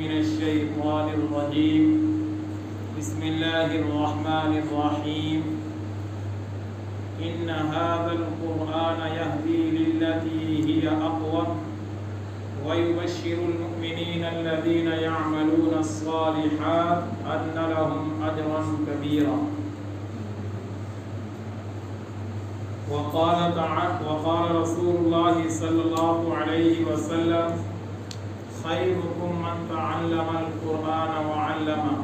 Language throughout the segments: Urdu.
من الشيطان الرجيم بسم الله الرحمن الرحيم إن هذا القرآن يهدي للتي هي أقوم ويبشر المؤمنين الذين يعملون الصالحات أن لهم أجرا كبيرا وقال رسول الله صلى الله عليه وسلم خيركم من تعلم القرآن وعلمه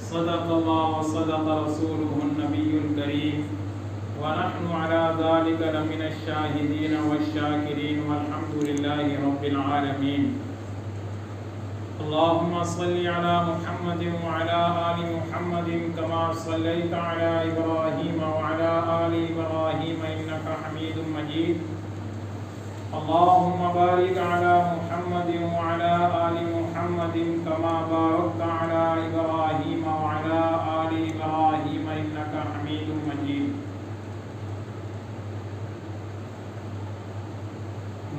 صدق الله وصدق رسوله النبي الكريم ونحن على ذلك لمن الشاهدين والشاكرين والحمد لله رب العالمين اللهم صل على محمد وعلى آل محمد كما صليت على إبراهيم وعلى آل إبراهيم إنك حميد مجيد اللهم بارك على محمد وعلى آل محمد كما باركت على إبراهيم وعلى آل إبراهيم إنك حميد مجيد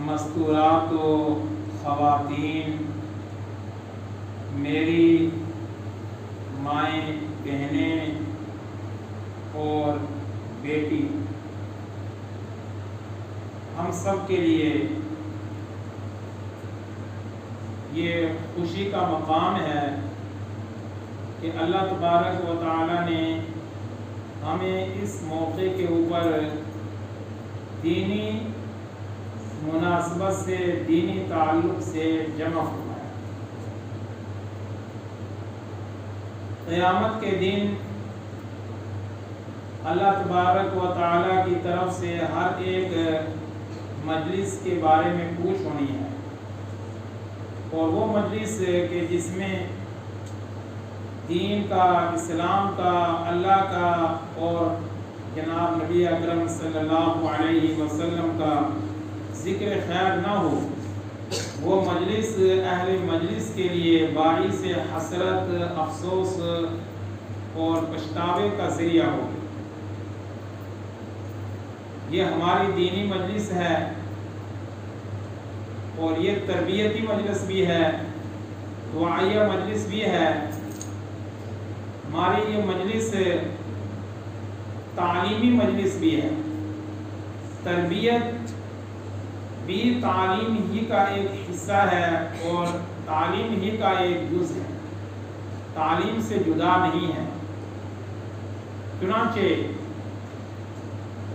مستورات و خواتین، میری مائیں، بہنیں اور بیٹی، ہم سب کے لیے یہ خوشی کا مقام ہے کہ اللہ تبارک و تعالی نے ہمیں اس موقع کے اوپر دینی مناسبت سے، دینی تعلق سے جمع فرمایا۔ قیامت کے دن اللہ تبارک و تعالی کی طرف سے ہر ایک مجلس کے بارے میں پوچھ ہونی ہے، اور وہ مجلس کہ جس میں دین کا، اسلام کا، اللہ کا اور جناب نبی اکرم صلی اللہ علیہ وسلم کا ذکر خیر نہ ہو، وہ مجلس اہل مجلس کے لیے باعث حسرت، افسوس اور پچھتاوے کا ذریعہ ہو۔ یہ ہماری دینی مجلس ہے اور یہ تربیتی مجلس بھی ہے، دعائیہ مجلس بھی ہے۔ ہماری یہ مجلس تعلیمی مجلس بھی ہے۔ تربیت بھی تعلیم ہی کا ایک حصہ ہے اور تعلیم ہی کا ایک جز ہے، تعلیم سے جدا نہیں ہے۔ چنانچہ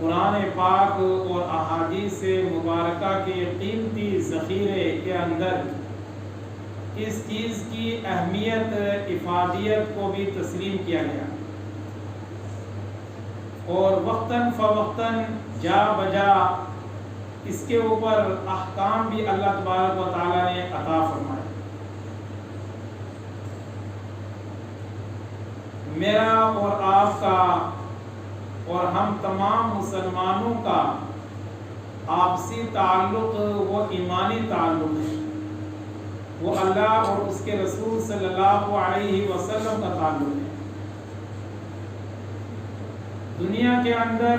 قرآن پاک اور احادیث مبارکہ کے قیمتی ذخیرے کے اندر اس چیز کی اہمیت، افادیت کو بھی تسلیم کیا گیا، اور وقتاً فوقتاً جا بجا اس کے اوپر احکام بھی اللہ تبارک و تعالی نے عطا فرمائے۔ میرا اور آپ کا اور ہم تمام مسلمانوں کا آپسی تعلق وہ ایمانی تعلق ہے، وہ اللہ اور اس کے رسول صلی اللہ علیہ وسلم کا تعلق ہے۔ دنیا کے اندر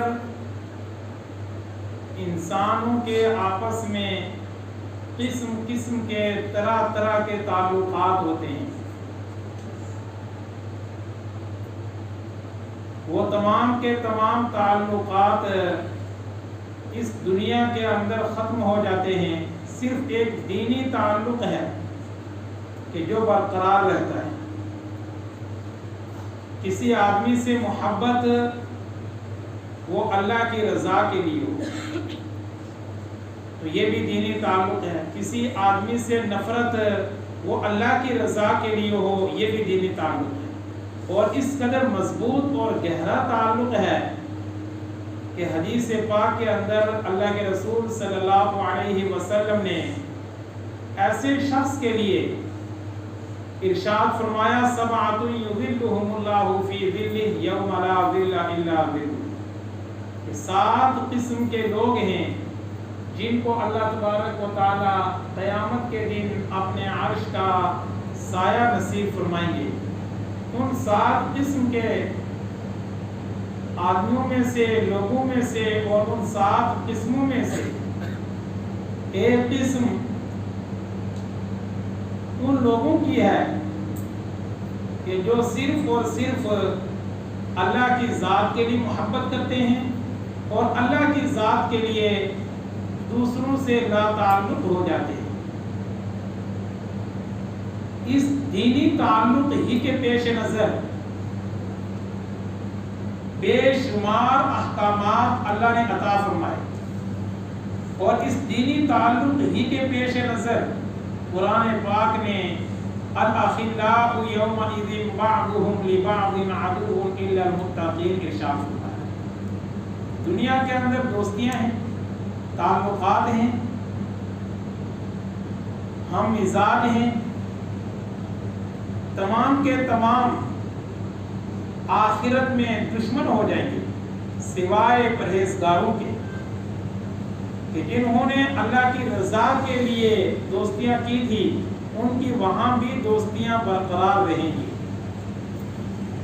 انسانوں کے آپس میں قسم قسم کے، طرح طرح کے تعلقات ہوتے ہیں۔ وہ تمام کے تمام تعلقات اس دنیا کے اندر ختم ہو جاتے ہیں، صرف ایک دینی تعلق ہے کہ جو برقرار رہتا ہے۔ کسی آدمی سے محبت وہ اللہ کی رضا کے لیے ہو تو یہ بھی دینی تعلق ہے، کسی آدمی سے نفرت وہ اللہ کی رضا کے لیے ہو، یہ بھی دینی تعلق ہے۔ اور اس قدر مضبوط اور گہرا تعلق ہے کہ حدیث پاک کے اندر اللہ کے رسول صلی اللہ علیہ وسلم نے ایسے شخص کے لیے ارشاد فرمایا سبعۃ یظلھم اللہ فی ظلہ یوم لا ظل الا ظلہ، کہ 7 قسم کے لوگ ہیں جن کو اللہ تبارک و تعالی قیامت کے دن اپنے عرش کا سایہ نصیب فرمائیں گے۔ ان 7 قسم کے آدمیوں میں سے، لوگوں میں سے، اور ان 7 قسموں میں سے ایک قسم ان لوگوں کی ہے کہ جو صرف اور صرف اللہ کی ذات کے لیے محبت کرتے ہیں اور اللہ کی ذات کے لیے دوسروں سے لا تعلق ہو جاتے ہیں۔ اس دینی تعلق ہی کے پیش نظر بے شمار احکامات اللہ نے عطا فرمائے، اور اس دینی تعلق ہی کے پیش نظر قرآن پاک نے الاخلاء یومئذ بعضهم لبعض عدو الا المتقین ارشاد فرمایا۔ دنیا کے اندر دوستیاں ہیں، تعلقات ہیں، ہم مزاج ہیں، تمام کے تمام آخرت میں دشمن ہو جائیں گے سوائے پرہیزگاروں کے، کہ جنہوں نے اللہ کی رضا کے لیے دوستیاں کی تھی ان کی وہاں بھی دوستیاں برقرار رہیں گی۔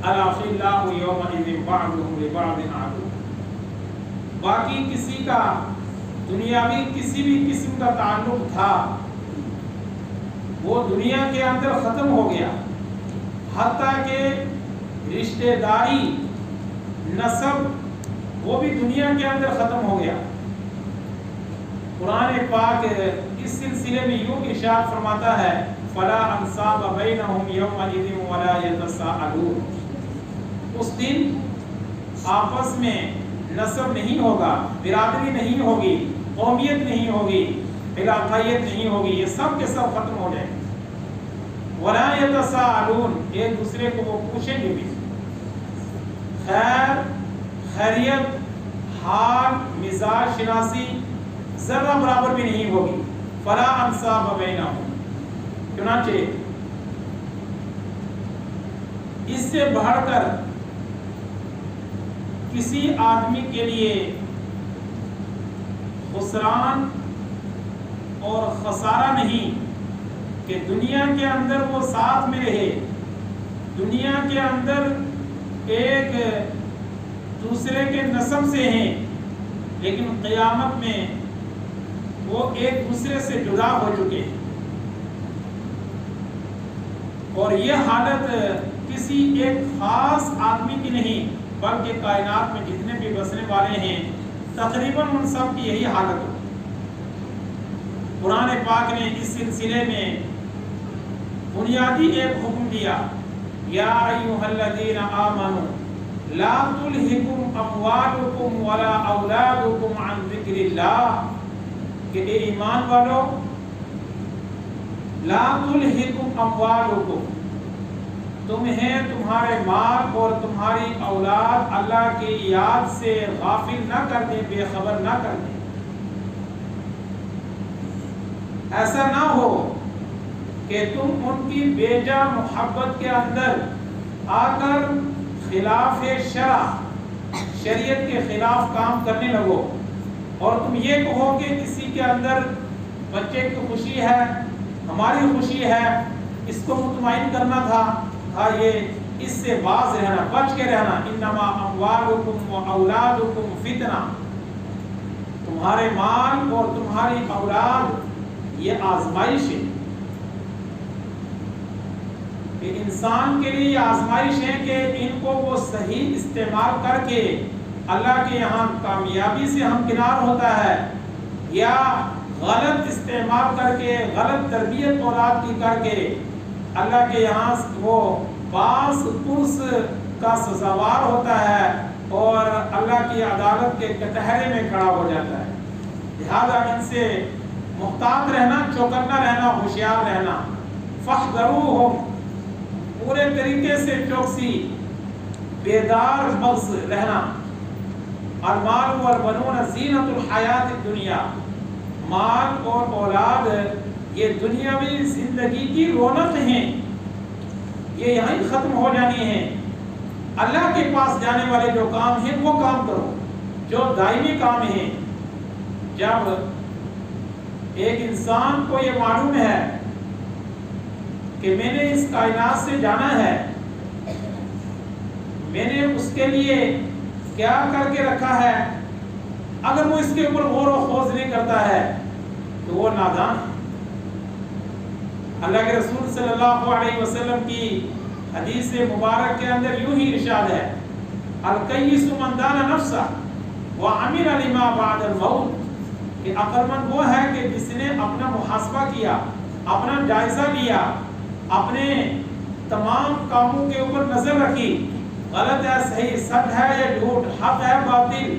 الاخلاء یومئذ بعضهم لبعض عدو۔ باقی کسی کا دنیاوی کسی بھی قسم کا تعلق تھا وہ دنیا کے اندر ختم ہو گیا، حتیٰ کہ رشتہ داری، نسب، وہ بھی دنیا کے اندر ختم ہو گیا۔ قرآن پاک اس سلسلے میں یوں ارشاد فرماتا ہے فَلَا أَنْصَابَ بَيْنَهُمْ يَوْمَئِذٍ وَلَا يَتَسَاءَلُونَ۔ اس دن آپس میں نسب نہیں ہوگا، برادری نہیں ہوگی، قومیت نہیں ہوگی، علاقائیت نہیں ہوگی، یہ سب کے سب ختم ہو جائیں گے۔ وَلَا يَتَسَاءَلُونَ، ایک دوسرے کو وہ پوچھیں گے بھی، خیر خیریت، حال، مزاج شناسی ذرہ برابر بھی نہیں ہوگی۔ فَلَا أَنْصَابَ بَيْنَهُمْ، چنانچہ اس سے بڑھ کر کسی آدمی کے لیے خسران اور خسارہ نہیں کہ دنیا کے اندر وہ ساتھ میں رہے، دنیا کے اندر ایک دوسرے کے نسب سے ہیں، لیکن قیامت میں وہ ایک دوسرے سے جدا ہو چکے ہیں۔ اور یہ حالت کسی ایک خاص آدمی کی نہیں بلکہ کائنات میں جتنے بھی بسنے والے ہیں تقریباً ان سب کی یہی حالت ہو۔ قرآن پاک نے اس سلسلے میں بنیادی ایک حکم دیا، یا ایھا الذین آمنوا لا تلہکم اموالکم ولا اولادکم عن ذکر اللہ، کہ اے ایمان والو لا تلہکم اموالکم، تمہیں تمہارے مال اور تمہاری اولاد اللہ کی یاد سے غافل نہ کر دیں، بے خبر نہ کر دیں۔ ایسا نہ ہو کہ تم ان کی بیجا محبت کے اندر آ کر خلاف شرع، شریعت کے خلاف کام کرنے لگو، اور تم یہ کہو کہ کسی کے اندر بچے کی خوشی ہے، ہماری خوشی ہے، اس کو مطمئن کرنا تھا، یہ اس سے باز رہنا، بچ کے رہنا۔ انما اموالکم و اولادکم فتنہ، تمہارے مال اور تمہاری اولاد یہ آزمائش ہے، کہ انسان کے لیے یہ آزمائش ہے کہ ان کو وہ صحیح استعمال کر کے اللہ کے یہاں کامیابی سے ہمکنار ہوتا ہے، یا غلط استعمال کر کے، غلط تربیت اولاد کی کر کے اللہ کے یہاں وہ باس پرس کا سزاوار ہوتا ہے اور اللہ کی عدالت کے کٹہرے میں کھڑا ہو جاتا ہے۔ لہذا ان سے محتاط رہنا، چوکنا رہنا، ہوشیار رہنا۔ فاحذروہم، پورے طریقے سے چوکسی، بیدار مغز رہنا۔ المال والبنون زینت الحیات الدنیا، مال اور اولاد یہ دنیاوی زندگی کی رونق ہیں، یہ یہیں ختم ہو جانی ہیں۔ اللہ کے پاس جانے والے جو کام ہیں وہ کام کرو جو دائمی کام ہیں۔ جب ایک انسان کو یہ معلوم ہے کہ میں نے اس کائنات سے جانا ہے، میں نے اس کے لیے کیا کر کے رکھا ہے، اگر وہ اس کے اوپر غور و خوض نہیں کرتا ہے تو وہ نادان ہے۔ اللہ کے رسول صلی اللہ علیہ وسلم کی حدیث مبارک کے اندر یوں ہی ارشاد ہے الکیس من دان نفسہ وعمل لما بعد الموت، کہ عقل مند وہ ہے کہ جس نے اپنا محاسبہ کیا، اپنا جائزہ لیا، اپنے تمام کاموں کے اوپر نظر رکھی، غلط ہے صحیح، سچ ہے یا جھوٹ، حق ہے باطل،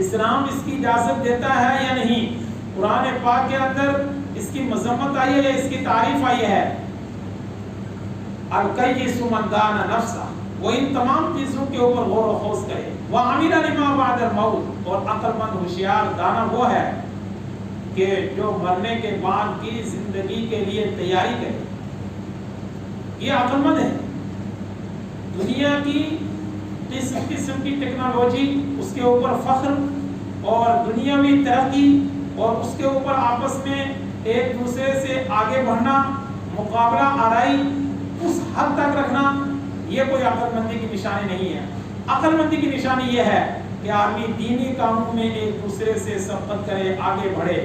اسلام اس کی اجازت دیتا ہے یا نہیں، قرآن پاک کے اندر اس کی مذمت آئی ہے یا اس کی تعریف آئی ہے۔ الکیس من دان نفسہ، وہ ان تمام چیزوں کے اوپر غور و خوض کرے، وعمل لما بعد الموت، اور عقل مند ہوشیار دانا وہ ہے کہ جو مرنے کے بعد کی زندگی کے لیے تیاری کرے، یہ عقل مند ہے۔ دنیا کی قسم قسم کی ٹیکنالوجی، اس کے اوپر فخر اور دنیاوی ترقی اور اس کے اوپر آپس میں ایک دوسرے سے آگے بڑھنا، مقابلہ آرائی اس حد تک رکھنا، یہ کوئی عقل مندی کی نشانی نہیں ہے۔ عقل مندی کی نشانی یہ ہے کہ آدمی دینی کاموں میں ایک دوسرے سے سبقت کرے، آگے بڑھے۔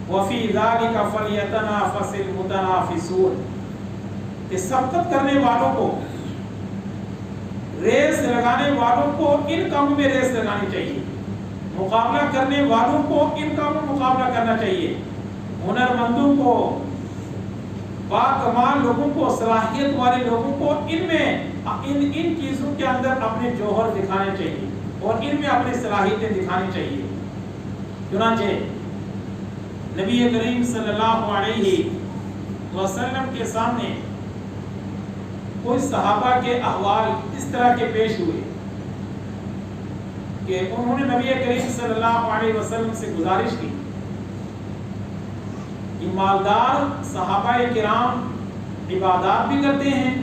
وَفِي ذَلِكَ فَلْيَتَنَافَسِ الْمُتَنَافِسُونَ، کہ سبقت کرنے والوں کو، ریس لگانے والوں کو ان کاموں میں ریس لگانی چاہیے، مقابلہ کرنے والوں کو ان کاموں میں مقابلہ کرنا چاہیے، ہنر مندوں کو، باکمال لوگوں کو، صلاحیت والے لوگوں کو ان میں ان چیزوں کے اندر اپنے جوہر دکھانے چاہیے اور ان میں اپنی صلاحیتیں دکھانی چاہیے۔ چنانچہ نبی کریم صلی اللہ علیہ وسلم کے سامنے کوئی صحابہ کے احوال اس طرح کے پیش ہوئے کہ انہوں نے نبی کریم صلی اللہ علیہ وسلم سے گزارش کی کہ مالدار صحابہ کرام عبادات بھی کرتے ہیں،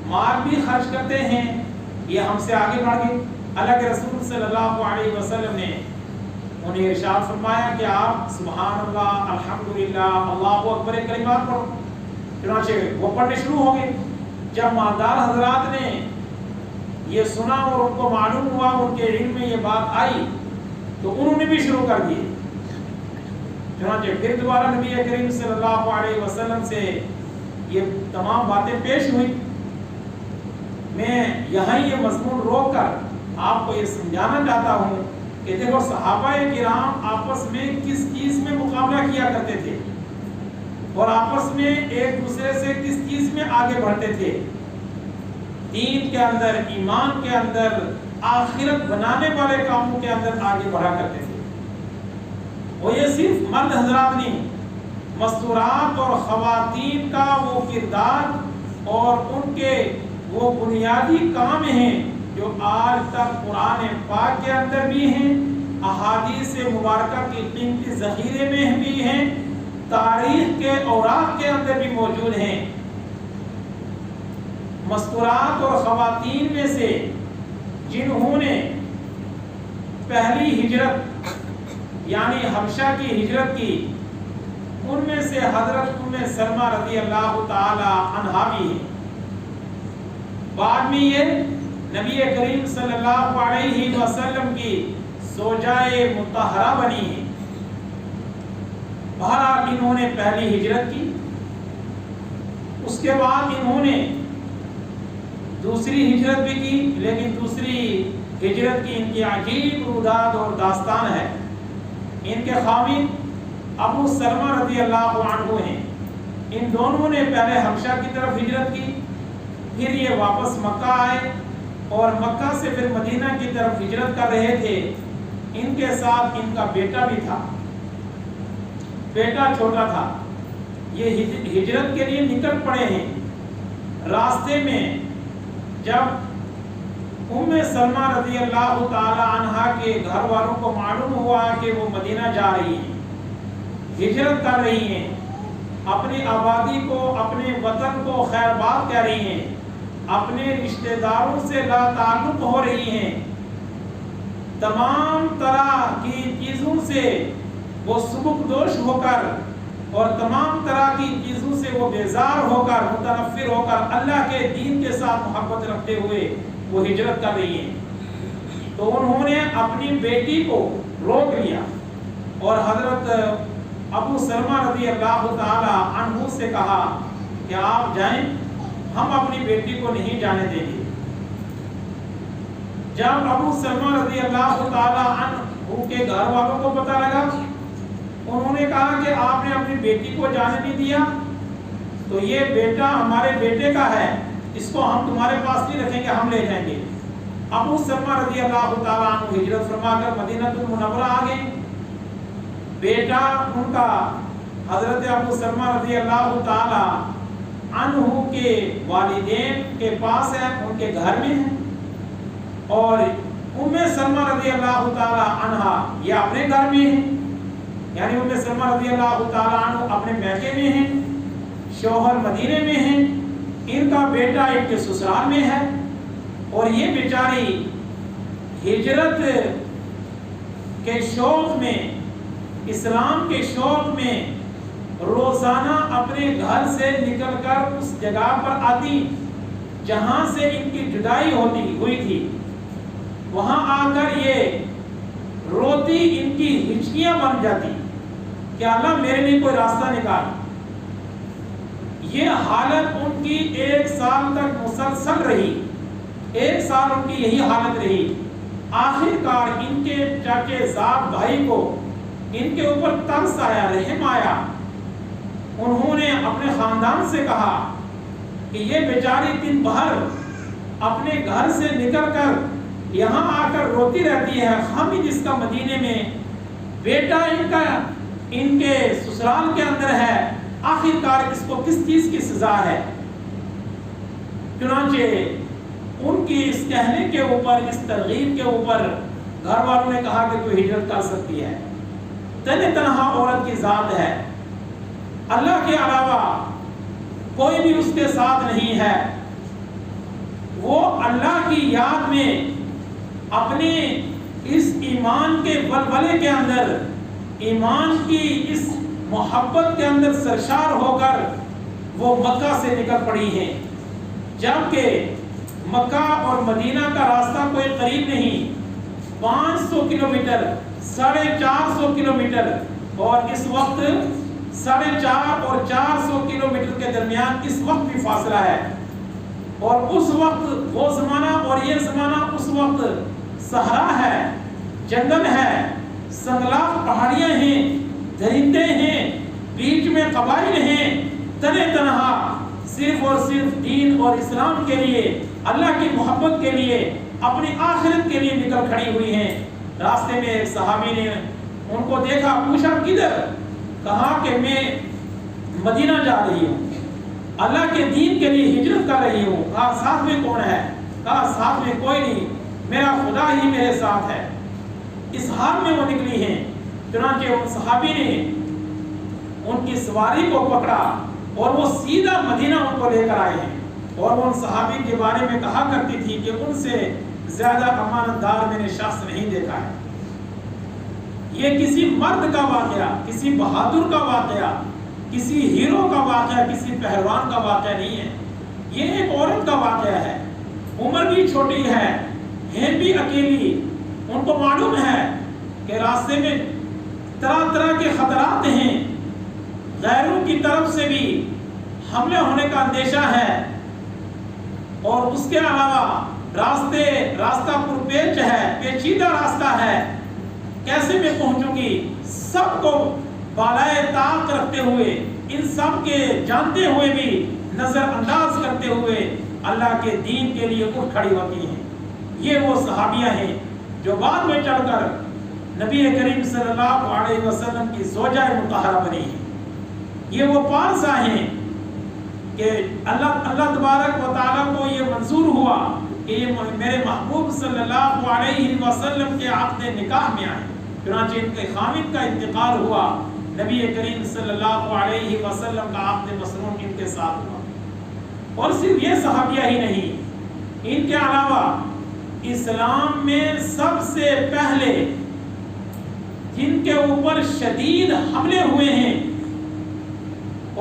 مال بھی خرچ کرتے ہیں، یہ ہم سے آگے بڑھ گئے۔ اللہ کے رسول صلی اللہ علیہ وسلم نے انہیں ارشاد فرمایا کہ آپ سبحان اللہ، الحمدللہ، اللہ اکبر کلمات پڑھو۔ چنانچہ وہ پڑھنے شروع ہو گئے۔ جب مالدار حضرات نے یہ سنا اور ان کو معلوم ہوا، ان کے علم میں یہ بات آئی، تو انہوں نے بھی شروع کر دیے۔ چنانچہ پھر دوبارہ نبی کریم صلی اللہ علیہ وسلم سے یہ تمام باتیں پیش ہوئی۔ میں یہاں یہ مضمون روک کر آپ کو یہ سمجھانا چاہتا ہوں کہ دیکھو صحابہ کرام آپس میں کس چیز میں مقابلہ کیا کرتے تھے اور آپس میں ایک دوسرے سے کس چیز میں آگے بڑھتے تھے، دین کے اندر، ایمان کے اندر، آخرت بنانے والے کاموں کے اندر آگے بڑھا کرتے تھے۔ اور یہ صرف مرد حضرات نہیں، مستورات اور خواتین کا وہ کردار اور ان کے وہ بنیادی کام ہیں جو آج تک قرآن پاک کے اندر بھی ہیں، احادیث مبارکہ کی قیمتی ذخیرے میں بھی ہیں، تاریخ کے اوراق کے اندر بھی موجود ہیں۔ مستورات اور خواتین میں سے جنہوں نے پہلی ہجرت یعنی حبشہ کی ہجرت کی، ان میں سے حضرت ام سلمہ رضی اللہ تعالی عنہا بھی ہیں۔ بعد میں یہ نبی کریم صلی اللہ علیہ وسلم کی زوجائے مطہرہ بنی ہیں۔ بہرحال انہوں نے پہلی ہجرت کی، اس کے بعد انہوں نے دوسری ہجرت بھی کی، لیکن دوسری ہجرت کی ان کی عجیب روداد اور داستان ہے۔ ان کے خاوند ابو سلمہ رضی اللہ عنہ ہیں۔ ان دونوں نے پہلے حبشہ کی طرف ہجرت کی، پھر یہ واپس مکہ آئے اور مکہ سے پھر مدینہ کی طرف ہجرت کر رہے تھے۔ ان کے ساتھ ان کا بیٹا بھی تھا، بیٹا چھوٹا تھا۔ یہ ہجرت کے لیے نکل پڑے ہیں۔ راستے میں جب ام سلمہ رضی اللہ تعالی عنہا کے گھر والوں کو معلوم ہوا کہ وہ مدینہ جا رہی ہیں، ہجرت کر رہی ہیں، اپنی آبادی کو، اپنے وطن کو خیر بات کہہ رہی ہیں، اپنے رشتہ داروں سے لا تعلق ہو رہی ہیں، تمام طرح کی چیزوں سے وہ سبک دوش ہو کر اور تمام طرح کی چیزوں سے وہ بیزار ہو کر، متنفر ہو کر، اللہ کے دین کے ساتھ محبت رکھتے ہوئے وہ ہجرت کر رہی ہیں۔ تو انہوں نے اپنی بیٹی کو روک لیا اور حضرت ابو سلمہ رضی اللہ تعالی عنہ سے کہا کہ آپ جائیں، ہم اپنی بیٹی کو نہیں جانے دیں گے۔ جب ابو سلمہ رضی اللہ تعالی عنہ کے گھر والوں کو پتہ لگا، انہوں نے کہا کہ آپ نے اپنی بیٹی کو جانے نہیں دیا، تو یہ بیٹا ہمارے بیٹے کا ہے، اس کو ہم تمہارے پاس نہیں رکھیں گے، ہم لے جائیں گے۔ ابو سلمہ رضی اللہ تعالی عنہ ہجرت فرما کر مدینہ المنورہ آ گئے۔ بیٹا ان کا حضرت ابو سلمہ رضی اللہ تعالی عنہ کے والدین کے پاس ہے، ان کے گھر میں ہے، اور ام سلمہ رضی اللہ تعالی عنہ یہ اپنے گھر میں ہیں، یعنی ام سلمہ رضی اللہ تعالی عنہ اپنے میکے میں ہیں، شوہر مدینے میں ہیں، ان کا بیٹا ان کے سسرال میں ہے، اور یہ بیچاری ہجرت کے شوق میں، اسلام کے شوق میں روزانہ اپنے گھر سے نکل کر اس جگہ پر آتی جہاں سے ان کی جدائی ہوئی تھی، وہاں آ کر یہ روتی، ان کی ہچکیاں بن جاتی کہ اللہ میرے لیے کوئی راستہ نکال۔ یہ حالت ان کی 1 سال تک مسلسل رہی، 1 سال ان کی یہی حالت رہی۔ آخر کار ان کے چاچے زاد بھائی کو ان کے اوپر ترس آیا، رحم آیا، انہوں نے اپنے خاندان سے کہا کہ یہ بیچاری دن بھر اپنے گھر سے نکل کر یہاں آ کر روتی رہتی ہے، حامد اس کا مدینے میں، بیٹا ان کے سسرال کے اندر ہے، آخر کار اس کو کس چیز کی سزا ہے؟ چنانچہ ان کی اس کہنے کے اوپر، اس ترغیب کے اوپر گھر والوں نے کہا کہ تو ہجرت کر سکتی ہے، تنہا عورت کی ذات ہے، اللہ کے علاوہ کوئی بھی اس کے ساتھ نہیں ہے، وہ اللہ کی یاد میں اپنے اس ایمان کے ولولے کے اندر، ایمان کی اس محبت کے اندر سرشار ہو کر وہ مکہ سے نکل پڑی ہیں، جبکہ مکہ اور مدینہ کا راستہ کوئی قریب نہیں، 500 کلومیٹر، 450 کلومیٹر، اور اس وقت 450 اور 400 کلومیٹر کے درمیان اس وقت بھی فاصلہ ہے، اور اس وقت وہ زمانہ اور یہ زمانہ، اس وقت صحرا ہے، جنگل ہے، سنگلاخ پہاڑیاں ہیں، درندے ہیں، بیچ میں قبائل ہیں، تنہا صرف اور صرف دین اور اسلام کے لیے، اللہ کی محبت کے لیے، اپنی آخرت کے لیے نکل کھڑی ہوئی ہیں۔ راستے میں ایک صحابی نے ان کو دیکھا، پوچھا کدھر؟ کہا کہ میں مدینہ جا رہی ہوں، اللہ کے دین کے لیے ہجرت کر رہی ہوں۔ کہا ساتھ میں کون ہے؟ کہا ساتھ میں کوئی نہیں، میرا خدا ہی میرے ساتھ ہے۔ اس حال میں وہ نکلی ہیں، چنانچہ ان صحابی نے ان کی سواری کو پکڑا اور وہ سیدھا مدینہ ان کو لے کر آئے ہیں، اور ان صحابی کے بارے میں کہا کرتی تھی کہ ان سے زیادہ امانت دار میں نے شخص نہیں دیکھا ہے۔ یہ کسی مرد کا واقعہ، کسی بہادر کا واقعہ، کسی ہیرو کا واقعہ، کسی پہلوان کا واقعہ نہیں ہے، یہ ایک عورت کا واقعہ ہے، عمر بھی چھوٹی ہے بھی اکیلی، ان کو معلوم ہے کہ راستے میں طرح طرح کے خطرات ہیں، غیروں کی طرف سے بھی حملے ہونے کا اندیشہ ہے، اور اس کے علاوہ راستہ پرپیچ ہے، پیچیدہ راستہ ہے، کیسے میں پہنچوں گی؟ سب کو بالائے طاق رکھتے ہوئے، ان سب کے جانتے ہوئے بھی نظر انداز کرتے ہوئے اللہ کے دین کے لیے اٹھ کھڑی ہوتی ہیں۔ یہ وہ صحابیاں ہیں جو بعد میں چڑھ کر نبی کریم صلی اللہ علیہ وسلم کی زوجہ مطہرہ بنی ہیں۔ یہ وہ پارسا ہیں کہ اللہ تبارک و تعالیٰ کو یہ منظور ہوا کہ یہ میرے محبوب صلی اللہ علیہ وسلم کے عقد نکاح میں آئے، چنانچہ ان کے خامد کا انتقال ہوا، نبی کریم صلی اللہ علیہ وسلم کا عقد مسنون ان کے ساتھ ہوا۔ اور صرف یہ صحابیہ ہی نہیں، ان کے علاوہ اسلام میں سب سے پہلے جن کے اوپر شدید حملے ہوئے ہیں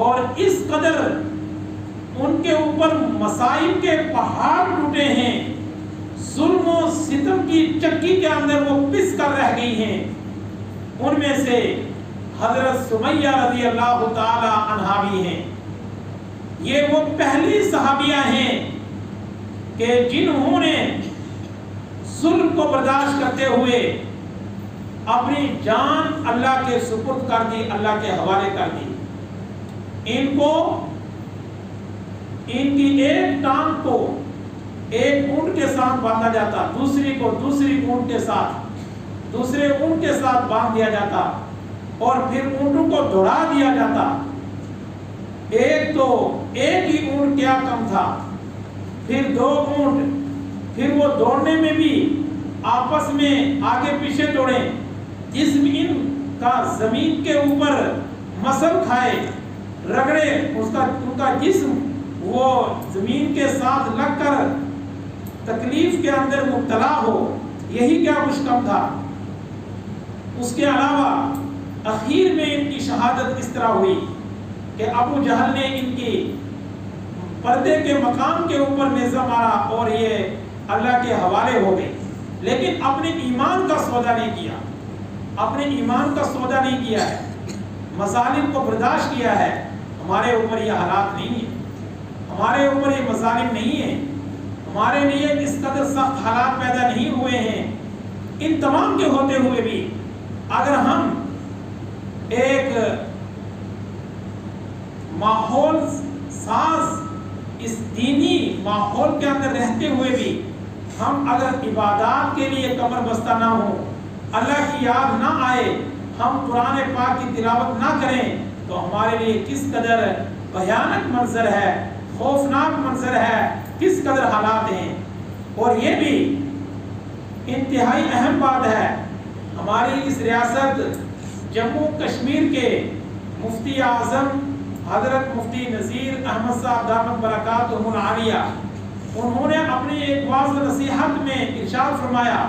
اور اس قدر ان کے اوپر مصائب کے پہاڑ ٹوٹے ہیں، ظلم و ستم کی چکی کے اندر وہ پس کر رہ گئی ہیں، ان میں سے حضرت سمیہ رضی اللہ تعالی عنہا بھی ہیں. یہ وہ پہلی صحابیہ ہیں کہ جنہوں نے ظلم کو برداشت کرتے ہوئے اپنی جان اللہ کے سپرد کر دی، اللہ کے حوالے کر دی. ان کو ان کی ایک ٹانگ کو ایک اونٹ کے ساتھ باندھا جاتا، دوسری کو دوسری اونٹ کے ساتھ، دوسرے اونٹ کے ساتھ باندھ دیا جاتا اور پھر اونٹوں کو دوڑا دیا جاتا. ایک تو ایک ہی اونٹ کیا کم تھا، پھر دو اونٹ، پھر وہ دوڑنے میں بھی آپس میں آگے پیچھے دوڑے، جسم ان کا زمین کے اوپر مسل کھائے، رگڑے، ان کا جسم وہ زمین کے ساتھ لگ کر تکلیف کے اندر مبتلا ہو. یہی کیا کچھ کم تھا. اس کے علاوہ اخیر میں ان کی شہادت اس طرح ہوئی کہ ابو جہل نے ان کی پردے کے مقام کے اوپر نیزہ مارا اور یہ اللہ کے حوالے ہو گئی. لیکن اپنے ایمان کا سودا نہیں کیا، اپنے ایمان کا سودا نہیں کیا ہے، مظالم کو برداشت کیا ہے. ہمارے اوپر یہ حالات نہیں ہیں، ہمارے اوپر یہ مظالم نہیں ہیں، ہمارے لیے اس قدر سخت حالات پیدا نہیں ہوئے ہیں. ان تمام کے ہوتے ہوئے بھی اگر ہم ایک ماحول ساز، اس دینی ماحول کے اندر رہتے ہوئے بھی ہم اگر عبادات کے لیے کمر بستہ نہ ہو، اللہ کی یاد نہ آئے، ہم قرآن پاک کی تلاوت نہ کریں، تو ہمارے لیے کس قدر بھیانک منظر ہے، خوفناک منظر ہے، کس قدر حالات ہیں. اور یہ بھی انتہائی اہم بات ہے، ہماری اس ریاست جموں کشمیر کے مفتی اعظم حضرت مفتی نذیر احمد صاحب دامت برکاتہ العالیہ، انہوں نے اپنی ایک واضح نصیحت میں ارشاد فرمایا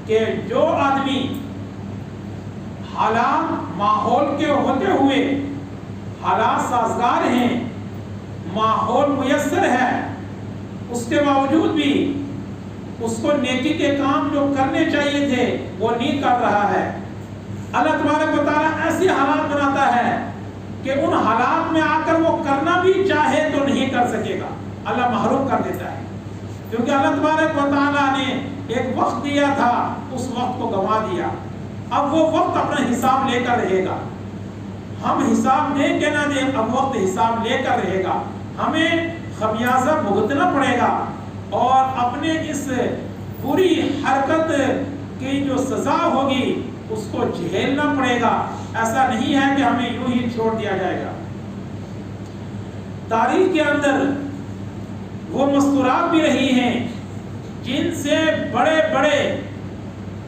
کہ جو آدمی حالات ماحول کے ہوتے ہوئے حالات سازگار ہیں، ماحول میسر ہے، اس کے باوجود بھی اس کو نیکی کے کام جو کرنے چاہیے تھے وہ نہیں کر رہا ہے، اللہ تبارک و تعالیٰ ایسی حالات بناتا ہے کہ ان حالات میں آ کر وہ کرنا بھی چاہے تو نہیں کر سکے گا، اللہ محروم کر دیتا ہے. کیونکہ اللہ تبارک و تعالیٰ نے ایک وقت دیا تھا، اس وقت کو گنوا دیا. اب وہ وقت اپنا حساب لے کر رہے گا. ہم حساب دیں کہ نہ دیں، اب وقت حساب لے کر رہے گا. ہمیں خمیازہ بھگتنا پڑے گا اور اپنے اس بری حرکت کی جو سزا ہوگی اس کو جھیلنا پڑے گا. ایسا نہیں ہے کہ ہمیں یوں ہی چھوڑ دیا جائے گا. تاریخ کے اندر وہ مستورات بھی رہی ہیں جن سے بڑے بڑے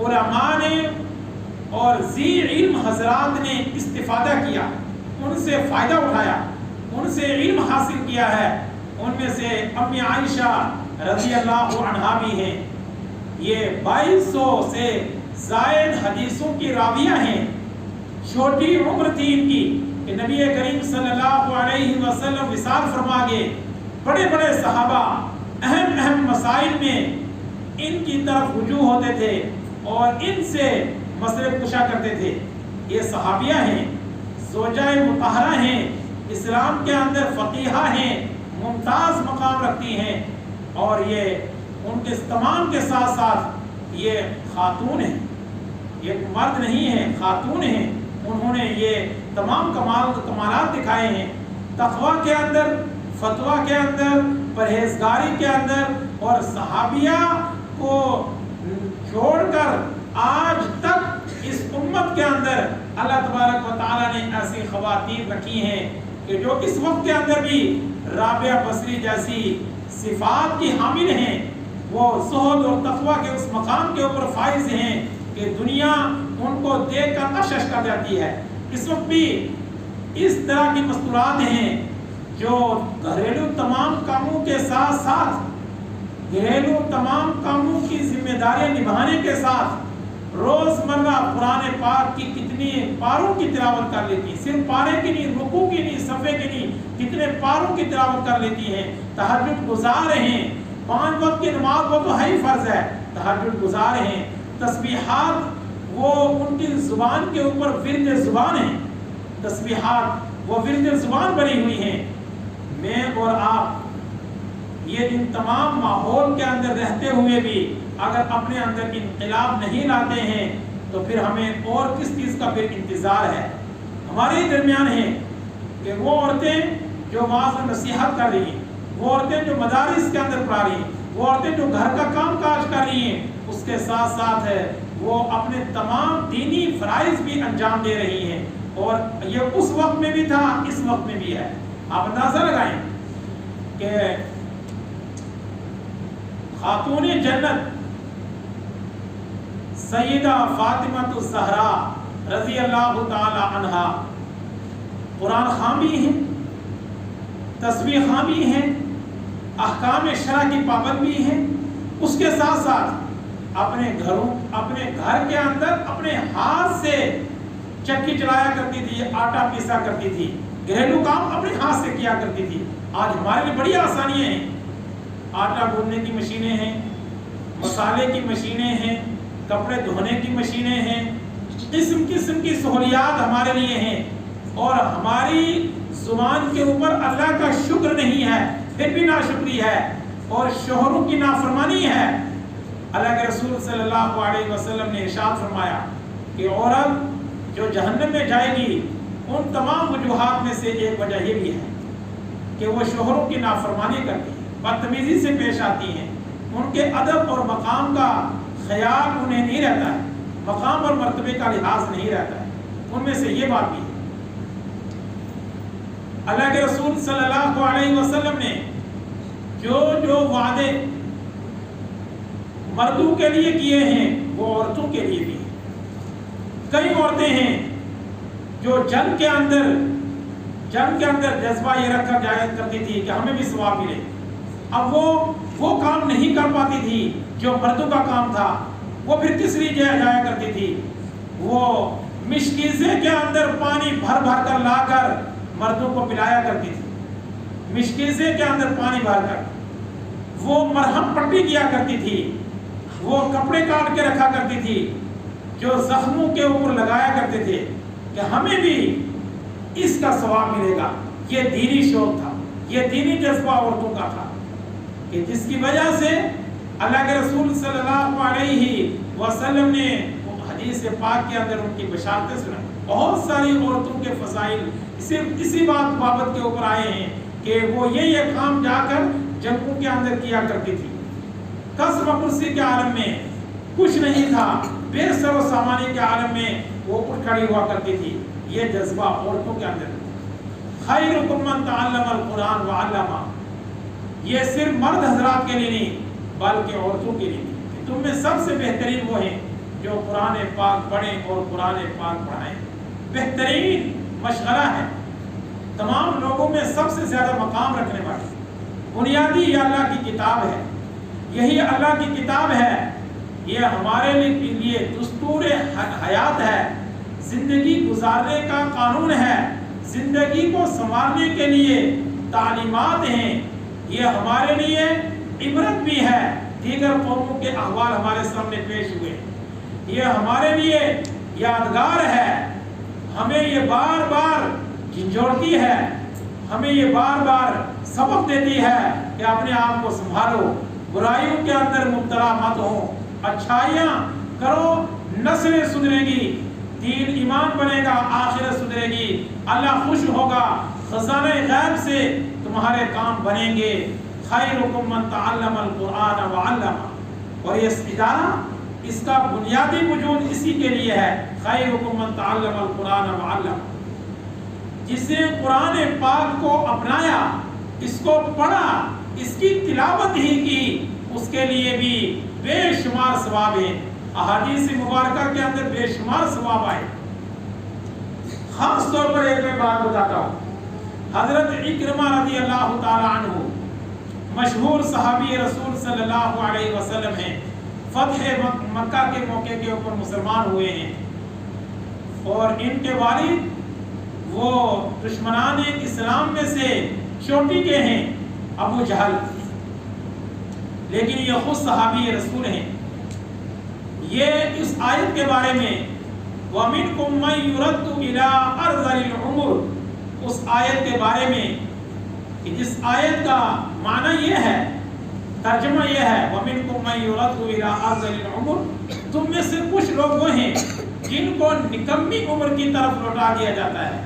علماء نے اور ذی علم حضرات نے استفادہ کیا، ان سے فائدہ اٹھایا، ان سے علم حاصل کیا ہے. ان میں سے امی عائشہ رضی اللہ عنہا بھی ہیں. یہ 2200 سے زائد حدیثوں کی راویہ ہیں. چھوٹی عمر تھی ان کی کہ نبی کریم صلی اللہ علیہ وسلم وصال فرما گئے. بڑے بڑے صحابہ اہم اہم مسائل میں ان کی طرف رجوع ہوتے تھے اور ان سے مسئلے پوچھا کرتے تھے. یہ صحابیہ ہیں، زوجہ مطہرہ ہیں، اسلام کے اندر فقیہہ ہیں، ممتاز مقام رکھتی ہیں. اور یہ ان کے تمام کے ساتھ ساتھ یہ خاتون ہیں، یہ مرد نہیں ہیں، خاتون ہیں. انہوں نے یہ تمام کمالات دکھائے ہیں، تقوی کے اندر، فتویٰ کے اندر، پرہیزگاری کے اندر. اور صحابیہ کو چھوڑ کر آج تک اس امت کے اندر اللہ تبارک و تعالیٰ نے ایسی خواتین رکھی ہیں کہ جو اس وقت کے اندر بھی رابعہ بصری جیسی صفات کی حامل ہیں. وہ زہد اور تقویٰ کے اس مقام کے اوپر فائز ہیں کہ دنیا ان کو دیکھ کر اشش کر جاتی ہے. اس وقت بھی اس طرح کی مستورات ہیں جو گھریلو تمام کاموں کے ساتھ ساتھ، گھریلو تمام کاموں کی ذمہ داریاں نبھانے کے ساتھ روزمرہ قرآن پاک کی کتنی پاروں کی تلاوت کر لیتی ہیں. صرف پارے کی نہیں، رکوع کی نہیں، صفحے کی نہیں، کتنے پاروں کی تلاوت کر لیتی ہیں. تہجد گزار ہیں، 5 وقت کی نماز وہ تو ہے ہی فرض ہے، تہجد گزار ہیں. تسبیحات وہ ان کی زبان کے اوپر ورد زبان ہیں، تسبیحات وہ ورد زبان بنی ہوئی ہیں. میں اور آپ یہ ان تمام ماحول کے اندر رہتے ہوئے بھی اگر اپنے اندر انقلاب نہیں لاتے ہیں تو پھر ہمیں اور کس چیز کا پھر انتظار ہے. ہمارے درمیان ہے کہ وہ عورتیں جو واعظ و نصیحت کر رہی ہیں، وہ عورتیں جو مدارس کے اندر پڑھا رہی ہیں، وہ عورتیں جو گھر کا کام کاج کر رہی ہیں، اس کے ساتھ ساتھ ہے وہ اپنے تمام دینی فرائض بھی انجام دے رہی ہیں. اور یہ اس وقت میں بھی تھا، اس وقت میں بھی ہے. آپ اندازہ لگائیں کہ خاتون جنت سیدہ فاطمہ الزہرا رضی اللہ تعالی عنہا قرآن خوان بھی ہیں، تسبیح خوان بھی ہیں، احکام شرع کی پابند بھی ہیں. اس کے ساتھ ساتھ اپنے گھر کے اندر اپنے ہاتھ سے چکی چلایا کرتی تھی، آٹا پیسا کرتی تھی، گھریلو کام اپنے ہاتھ سے کیا کرتی تھی. آج ہمارے لیے بڑی آسانیاں ہیں، آٹا گوندنے کی مشینیں ہیں، مسالے کی مشینیں ہیں، کپڑے دھونے کی مشینیں ہیں، قسم قسم کی سہولیات ہمارے لیے ہیں. اور ہماری زبان کے اوپر اللہ کا شکر نہیں ہے، پھر بھی ناشکری ہے اور شوہروں کی نافرمانی ہے. اللہ کے رسول صلی اللہ علیہ وسلم نے ارشاد فرمایا کہ عورت جو جہنم میں جائے گی ان تمام وجوہات میں سے ایک وجہ یہ بھی ہے کہ وہ شوہروں کی نافرمانی کرتی ہیں، بدتمیزی سے پیش آتی ہیں، ان کے ادب اور مقام کا خیال انہیں نہیں رہتا ہے، مقام اور مرتبے کا لحاظ نہیں رہتا ہے. ان میں سے یہ بات بھی ہے. اللہ کے رسول صلی اللہ علیہ وسلم نے جو وعدے مردوں کے لیے کیے ہیں وہ عورتوں کے لیے بھی ہیں. کئی عورتیں ہیں جو جنگ کے اندر جذبہ یہ رکھا جایا کرتی تھی کہ ہمیں بھی ثواب ملے. اب وہ کام نہیں کر پاتی تھی جو مردوں کا کام تھا. وہ پھر کس لیے جایا کرتی تھی؟ وہ مشکیزے کے اندر پانی بھر بھر کر لا کر مردوں کو پلایا کرتی تھی. مشکیزے کے اندر پانی بھر کر وہ مرہم پٹی کیا کرتی تھی، وہ کپڑے کاٹ کے رکھا کرتی تھی جو زخموں کے اوپر لگایا کرتے تھے کہ ہمیں بھی اس کا ثواب ملے گا. یہ دینی شوق تھا، یہ دینی جذبہ عورتوں کا تھا کہ جس کی وجہ سے اللہ کے رسول صلی اللہ علیہ وسلم نے حدیث پاک کے اندر ان کی بشارتیں سنائی. بہت ساری عورتوں کے فضائل صرف اسی بابت کے اوپر آئے ہیں کہ وہ یہ کام جا کر جنگوں کے اندر کیا کرتی تھی. قصر و کرسی کے عالم میں کچھ نہیں تھا، بے سر و سامانی کے عالم میں وہ اٹھ کھڑی ہوا کرتی تھی. یہ جذبہ عورتوں کے اندر. خیرکم من تعلم القرآن وعلمہ، یہ صرف مرد حضرات کے لیے نہیں بلکہ عورتوں کے لیے بھی. تم میں سب سے بہترین وہ ہیں جو قرآن پاک پڑھیں اور قرآن پاک پڑھائیں. بہترین مشغلہ ہے، تمام لوگوں میں سب سے زیادہ مقام رکھنے والی بنیادی یہ اللہ کی کتاب ہے. یہی اللہ کی کتاب ہے، یہ ہمارے لیے دستور حیات ہے، زندگی گزارنے کا قانون ہے، زندگی کو سنوارنے کے لیے تعلیمات ہیں. یہ ہمارے لیے عبرت بھی ہے. دیگر قوموں کے احوال ہمارے سامنے پیش ہوئے، یہ ہمارے لیے یادگار ہے. ہمیں یہ بار بار جھنجھوڑتی ہے، ہمیں یہ بار بار سبق دیتی ہے کہ اپنے آپ کو سنبھالو، برائیوں کے اندر مبتلا مت ہو، اچھائیاں کرو، نسلیں سدھرے گی، دین ایمان بنے گا، آخرت سدھرے گی، اللہ خوش ہوگا، خزانہ غیب سے تمہارے کام بنیں گے. خیرکم من تعلم القرآن وعلمہ. اور یہ ادارہ اس کا بنیادی وجود اسی کے لیے ہے، خیرکم من تعلم القرآن وعلمہ. جس نے قرآن پاک کو اپنایا، اس کو پڑھا، اس کی تلاوت ہی کی، اس کے لیے بھی بے شمار ثواب ہیں. احادیث مبارکہ کے اندر بے شمار ثواب آئے. خاص طور پر ایک میں بات بتاتا ہوں. حضرت اکرمہ رضی اللہ تعالی عنہ مشہور صحابی رسول صلی اللہ علیہ وسلم ہیں. فتح مکہ کے موقع کے اوپر مسلمان ہوئے ہیں اور ان کے والد وہ دشمنان اسلام میں سے چوٹی کے ہیں، ابو جہل، لیکن یہ خود صحابی رسول ہیں. یہ اس آیت کے بارے میں وَمِنْكُمْ مَنْ يُرَدُّ إِلَىٰ أَرْذَلِ الْعُمُرِ، اس آیت کے بارے میں کہ جس آیت کا معنی یہ ہے، ترجمہ یہ ہے وَمِنْكُمْ مَنْ يُرَدُّ إِلَىٰ أَرْذَلِ الْعُمُرِ، تم میں سے کچھ لوگ وہ ہیں جن کو نکمی عمر کی طرف لوٹا دیا جاتا ہے،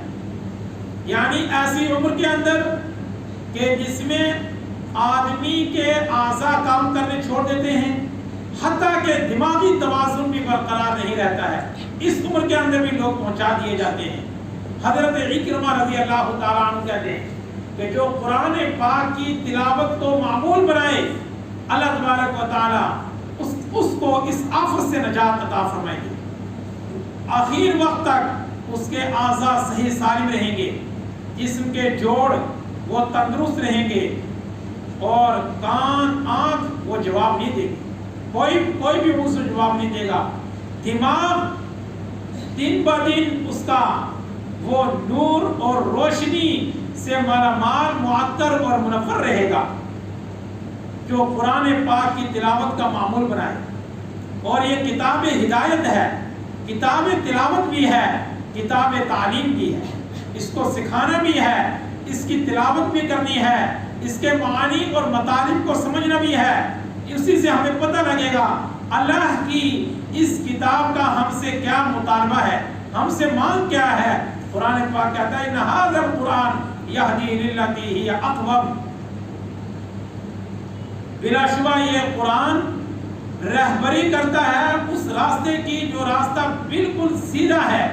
یعنی ایسی عمر کے اندر کہ جس میں آدمی کے اعضاء کام کرنے چھوڑ دیتے ہیں، حتیٰ کہ دماغی توازن بھی برقرار نہیں رہتا ہے، اس عمر کے اندر بھی لوگ پہنچا دیے جاتے ہیں۔ حضرت اکرمہ رضی اللہ تعالیٰ عنہ کہتے ہیں کہ جو قرآن پاک کی تلاوت کو معمول بنائے، اللہ تبارک و تعالیٰ اس کو اس آفت سے نجات عطا فرمائیں گے، آخر وقت تک اس کے اعضاء صحیح سالم رہیں گے، جسم کے جوڑ وہ تندرست رہیں گے، اور کان آنکھ وہ جواب نہیں دے گی، کوئی بھی اس سے جواب نہیں دے گا، دماغ دن بہ دن اس کا وہ نور اور روشنی سے مالا مال، معطر اور منور رہے گا، جو قرآن پاک کی تلاوت کا معمول بنائے۔ اور یہ کتاب ہدایت ہے، کتاب تلاوت بھی ہے، کتاب تعلیم بھی ہے، اس کو سکھانا بھی ہے، اس کی تلاوت بھی کرنی ہے، اس کے معانی اور مطالب کو سمجھنا بھی ہے۔ اسی سے ہمیں پتہ لگے گا اللہ کی اس کتاب کا ہم سے کیا مطالبہ ہے، ہم سے مانگ کیا ہے۔ قرآن پاک کہتا ہے ان ھذا القرآن یہدی للتی ہی اقوم، بلا شبہ یہ قرآن رہبری کرتا ہے اس راستے کی جو راستہ بالکل سیدھا ہے،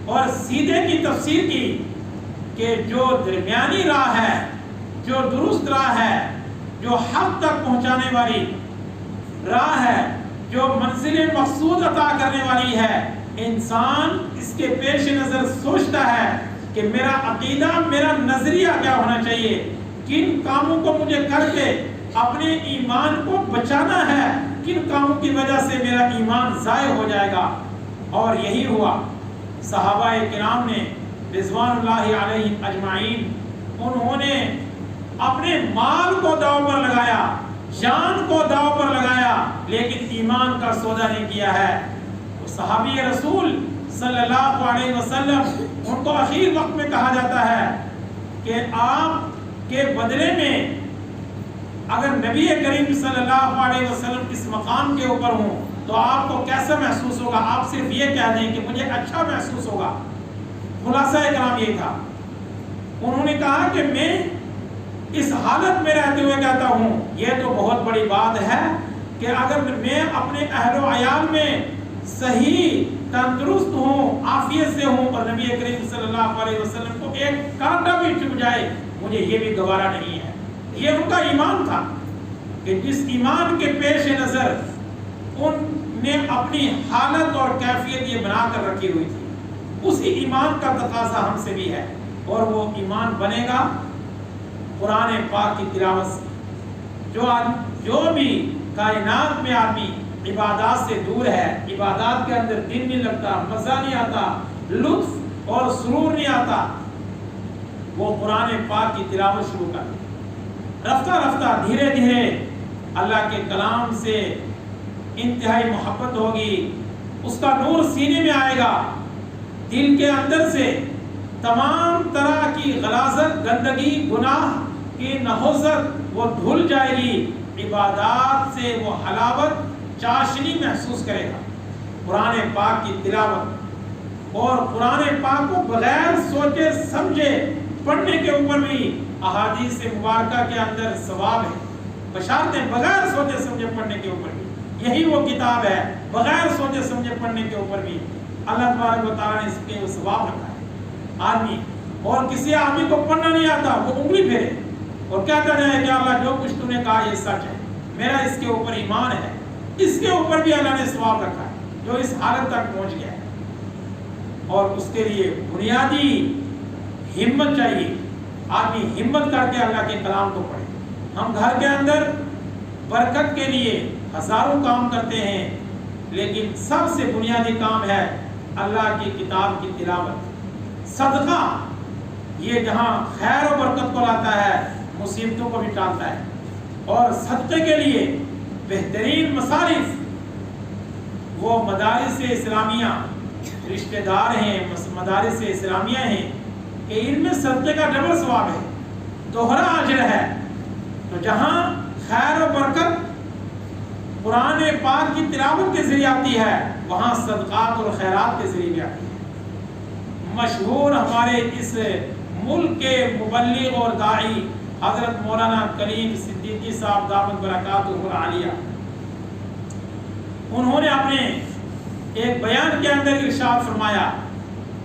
اور سیدھے کی تفسیر کی کہ جو درمیانی راہ ہے، جو درست راہ ہے، جو حق تک پہنچانے والی راہ ہے، جو منزل مقصود عطا کرنے والی ہے۔ انسان اس کے پیش نظر سوچتا ہے کہ میرا عقیدہ، میرا نظریہ کیا ہونا چاہیے، کن کاموں کو مجھے کر کے اپنے ایمان کو بچانا ہے، کن کاموں کی وجہ سے میرا ایمان ضائع ہو جائے گا۔ اور یہی ہوا، صحابہ کرام نے رضوان اللہ علیہم اجمعین، انہوں نے اپنے مال کو داؤ پر لگایا، جان کو داؤ پر لگایا، لیکن ایمان کا سودا نہیں کیا ہے۔ صحابی رسول صلی اللہ علیہ وسلم، ان کو اخیر وقت میں کہا جاتا ہے کہ آپ کے بدلے میں اگر نبی کریم صلی اللہ علیہ وسلم اس مقام کے اوپر ہوں تو آپ کو کیسا محسوس ہوگا؟ آپ صرف یہ کہہ دیں کہ مجھے اچھا محسوس ہوگا۔ خلاصہ کلام یہ تھا، انہوں نے کہا کہ میں اس حالت میں رہتے ہوئے کہتا ہوں یہ تو بہت بڑی بات ہے کہ اگر میں اپنے اہل و عیال میں صحیح تندرست ہوں، عافیت سے ہوں، اور نبی کریم صلی اللہ علیہ وسلم کو ایک کانٹا بھی چبھ جائے، مجھے یہ بھی گوارا نہیں ہے۔ یہ ان کا ایمان تھا کہ جس ایمان کے پیش نظر ان نے اپنی حالت اور کیفیت یہ بنا کر رکھی ہوئی تھی، اسی ایمان کا تقاضا ہم سے بھی ہے، اور وہ ایمان بنے گا قرآن پاک کی تلاوت سے۔ جو بھی کائنات میں آدمی عبادات سے دور ہے، عبادات کے اندر دل نہیں لگتا، مزہ نہیں آتا، لطف اور سرور نہیں آتا، وہ قرآن پاک کی تلاوت شروع کر، رفتہ رفتہ دھیرے دھیرے اللہ کے کلام سے انتہائی محبت ہوگی، اس کا نور سینے میں آئے گا، دل کے اندر سے تمام طرح کی غلاظت، گندگی، گناہ کی نحوست وہ دھل جائے گی، عبادات سے وہ حلاوت، چاشنی محسوس کرے گا۔ قرآن پاک کی تلاوت اور قرآن پاک کو بغیر سوچے سمجھے پڑھنے کے اوپر بھی احادیث مبارکہ کے اندر ثواب ہے، بشارتیں بغیر سوچے سمجھے پڑھنے کے اوپر بھی، یہی وہ کتاب ہے بغیر سوچے سمجھے پڑھنے کے اوپر بھی اللہ تبارک و تعالیٰ نے اس کے ثواب رکھا ہے۔ آدمی اور کسی آدمی کو پڑھنا نہیں آتا، وہ انگلی پھیرے اور کہتا جائے کہ اللہ جو کچھ تو نے کہا یہ سچ ہے، میرا اس کے اوپر ایمان ہے، اس کے اوپر بھی اللہ نے ثواب رکھا ہے، جو اس حالت تک پہنچ گیا ہے۔ اور اس کے لیے بنیادی ہمت چاہیے، آدمی ہمت کر کے اللہ کے کلام کو پڑھے۔ ہم گھر کے اندر برکت کے لیے ہزاروں کام کرتے ہیں، لیکن سب سے بنیادی کام ہے اللہ کی کتاب کی تلاوت۔ صدقہ یہ جہاں خیر و برکت کو لاتا ہے، مصیبتوں کو بھی ٹالتا ہے، اور صدقے کے لیے بہترین مصارف وہ مدارس اسلامیہ رشتہ دار ہیں، مدارس اسلامیہ ہیں کہ ان میں صدقے کا ڈبل ثواب ہے، دوہرا اجر ہے۔ تو جہاں خیر و برکت قرآن پاک کی تلاوت کے ذریعے آتی ہے، وہاں صدقات اور خیرات کے ذریعے بھی آتی ہے۔ مشہور ہمارے اس ملک کے مبلغ اور داعی حضرت مولانا کلیم صدیقی صاحب دامت برکاتہ العالیہ، انہوں نے اپنے ایک بیان کے اندر ارشاد فرمایا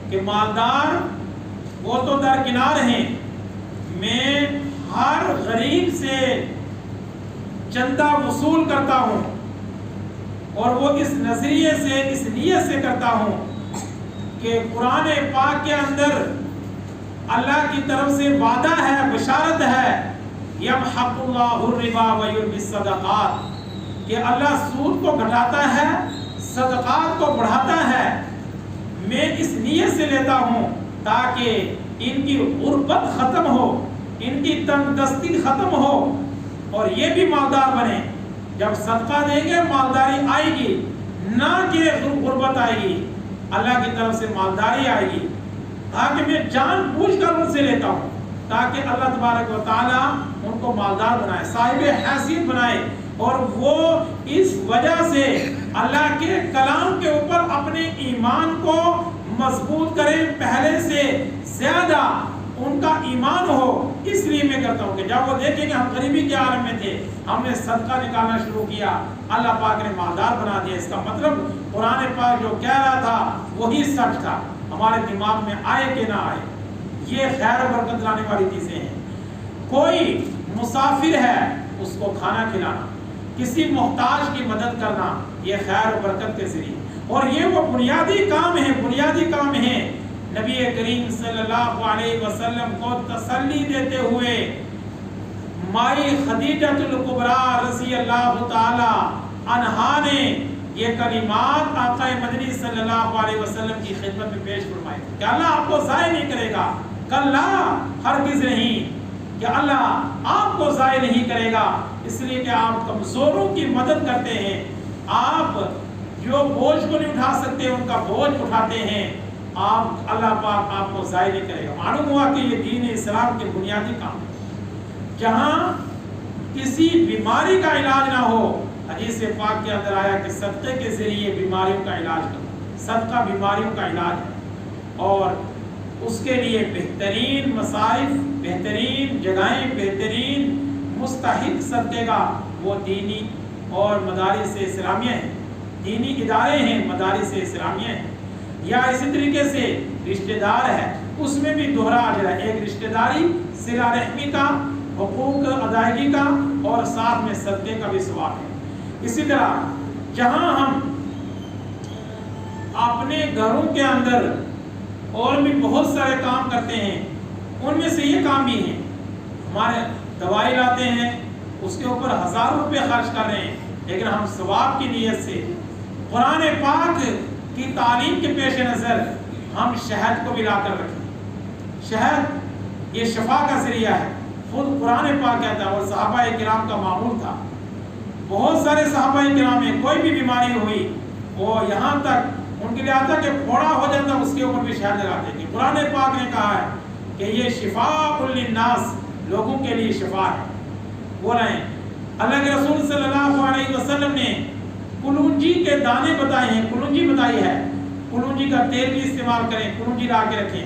کہ مالدار وہ تو درکنار ہیں، میں ہر غریب سے چندہ وصول کرتا ہوں، اور وہ اس نظریے سے، اس نیت سے کرتا ہوں کہ قرآن پاک کے اندر اللہ کی طرف سے وعدہ ہے، بشارت ہے، یمحق اللہ الربا ویربی الصدقات، کہ اللہ سود کو گھٹاتا ہے، صدقات کو بڑھاتا ہے۔ میں اس نیت سے لیتا ہوں تاکہ ان کی غربت ختم ہو، ان کی تنگ دستی ختم ہو، اور یہ بھی مالدار بنے۔ جب صدقہ دیں گے مالداری آئے گی، نہ کہ غربت آئے گی، اللہ کی طرف سے مالداری آئے گی۔ تاکہ میں جان بوجھ کر ان سے لیتا ہوں تاکہ اللہ تبارک و تعالی ان کو مالدار بنائے، صاحب حیثیت بنائے، اور وہ اس وجہ سے اللہ کے کلام کے اوپر اپنے ایمان کو مضبوط کریں، پہلے سے زیادہ ان کا ایمان ہو۔ اس لیے میں کرتا ہوں کہ جب وہ دیکھیں کہ ہم غریبی کے عالم میں تھے، ہم نے صدقہ نکالنا شروع کیا، اللہ پاک نے مالدار بنا دیا۔ اس کا مطلب قرآن پاک جو کہہ رہا تھا وہی سچ تھا، ہمارے دماغ میں آئے کہ نہ آئے۔ یہ خیر و برکت لانے والی چیزیں ہیں۔ کوئی مسافر ہے اس کو کھانا کھلانا، کسی محتاج کی مدد کرنا، یہ خیر و برکت کے ذریعے، اور یہ وہ بنیادی کام ہیں، بنیادی کام ہیں۔ نبی کریم صلی اللہ علیہ وسلم کو تسلی دیتے ہوئے مائی خدیجۃ الکبریٰ رضی اللہ تعالی عنہا نے یہ کلمات آقا مدنی صلی اللہ علیہ وسلم کی خدمت میں پیش فرمائے کہ اللہ آپ کو ضائع نہیں کرے گا، کلا ہرگز نہیں، کہ اللہ آپ کو ضائع نہیں کرے گا، اس لیے کہ آپ کمزوروں کی مدد کرتے ہیں، آپ جو بوجھ کو نہیں اٹھا سکتے ان کا بوجھ اٹھاتے ہیں، آپ اللہ پاک آپ کو ضائع نہیں کرے گا۔ معلوم ہوا کہ یہ دین اسلام کے بنیادی کام ہے۔ جہاں کسی بیماری کا علاج نہ ہو، حدیث پاک کے اندر آیا کہ صدقے کے ذریعے بیماریوں کا علاج کرو، صدقہ بیماریوں کا علاج ہے، اور اس کے لیے بہترین مصارف، بہترین جگہیں، بہترین مستحق صدقے کا وہ دینی اور مدارس اسلامیہ ہیں، دینی ادارے ہیں، مدارس اسلامیہ ہیں۔ یا اسی طریقے سے رشتہ دار ہے، اس میں بھی دوہرا اجر ہے، ایک رشتہ داری، صلہ رحمی کا، حقوق ادائیگی کا، اور ساتھ میں صدقے کا بھی ثواب ہے۔ اسی طرح جہاں ہم اپنے گھروں کے اندر اور بھی بہت سارے کام کرتے ہیں، ان میں سے یہ کام بھی ہیں، ہمارے دوائی لاتے ہیں، اس کے اوپر ہزاروں روپے خرچ کر رہے ہیں، لیکن ہم ثواب کی نیت سے قرآن پاک کی تعلیم کے پیش نظر ہم شہد کو بھی لا کر رکھیں۔ شہد یہ شفا کا ذریعہ ہے، خود قرآن پاک کہتا ہے، اور صحابہ کرام کا معمول تھا۔ بہت سارے صحابہ کرام میں کوئی بھی بیماری ہوئی، وہ یہاں تک ان کے لیے آتا کہ پھوڑا ہو جاتا اس کے اوپر بھی شہد لگاتے ہیں۔ قرآن پاک نے کہا ہے کہ یہ شفاء للناس، لوگوں کے لیے شفا ہے۔ بول رہے ہیں اللہ کے رسول صلی اللہ علیہ وسلم نے کلونجی کے دانے بتائے ہیں، کلونجی بتائی ہے، کلونجی کا تیل بھی استعمال کریں، کلونجی لا کے رکھیں۔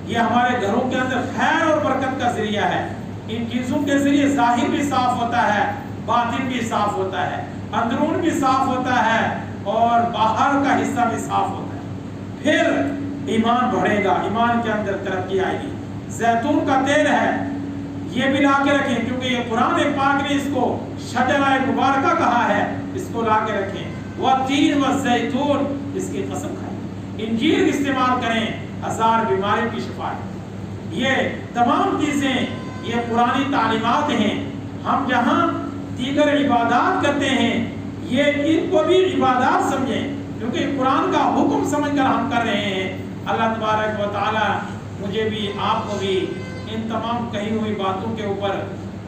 یہ ہمارے گھروں کے اندر خیر اور برکت کا ذریعہ ہے۔ ان چیزوں کے ذریعے ظاہر بھی صاف ہوتا ہے، باطن بھی صاف ہوتا ہے، اندرون بھی صاف ہوتا ہے، اور باہر کا حصہ بھی صاف ہوتا ہے۔ پھر ایمان بڑھے گا، ایمان کے اندر ترقی آئے گی۔ زیتون کا تیل ہے، یہ بھی لا کے رکھیں، کیونکہ یہ قرآن پاک نے اس کو شجرہ مبارکہ کہا ہے، اس کو لا کے رکھیں۔ والتین والزیتون، اس کی قسم کھائیں۔ انجیر استعمال کریں، 1000 بیماریوں کی شفا ہے۔ یہ تمام چیزیں یہ قرآنی تعلیمات ہیں۔ ہم جہاں دیگر عبادات کرتے ہیں، یہ ان کو بھی عبادات سمجھیں، کیونکہ قرآن کا حکم سمجھ کر ہم کر رہے ہیں۔ اللہ تبارک و تعالی مجھے بھی آپ کو بھی ان تمام کہی ہوئی باتوں کے اوپر